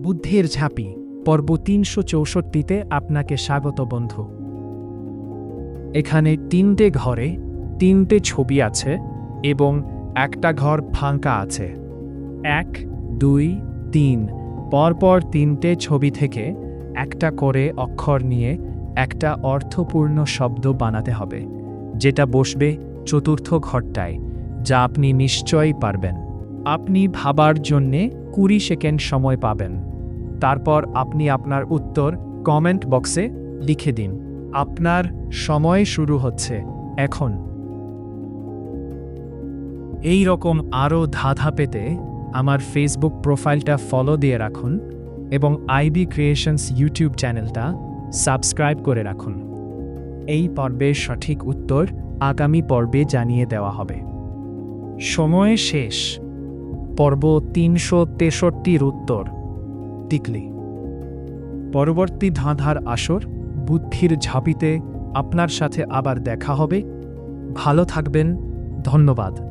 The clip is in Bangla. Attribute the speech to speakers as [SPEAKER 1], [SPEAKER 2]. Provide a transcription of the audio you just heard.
[SPEAKER 1] বুদ্ধির ঝাঁপি পর্ব ৩৬৪তে আপনাকে স্বাগত বন্ধু। এখানে ৩টে ঘরে ৩টে ছবি আছে এবং একটা ঘর ফাঁকা আছে। ১, ২, ৩ পরপর ৩টে ছবি থেকে একটা করে অক্ষর নিয়ে একটা অর্থপূর্ণ শব্দ বানাতে হবে, যেটা বসবে চতুর্থ ঘরটায়, যা আপনি নিশ্চয়ই পারবেন। আপনি ভাবার জন্যে ২০ সেকেন্ড সময় পাবেন। তারপর আপনি আপনার উত্তর কমেন্ট বক্সে লিখে দিন। আপনার সময় শুরু হচ্ছে এখন। এই রকম আরও ধাঁধা পেতে আমার ফেসবুক প্রোফাইলটা ফলো দিয়ে রাখুন এবং আইবি ক্রিয়েশনস ইউটিউব চ্যানেলটা সাবস্ক্রাইব করে রাখুন। এই পর্বের সঠিক উত্তর আগামী পর্বে জানিয়ে দেওয়া হবে। সময় শেষ। পর্ব ৩৬৩-র উত্তর টিকলি। পরবর্তী ধাঁধার আসর বুদ্ধির ঝাঁপিতে আপনার সাথে আবার দেখা হবে। ভালো থাকবেন। ধন্যবাদ।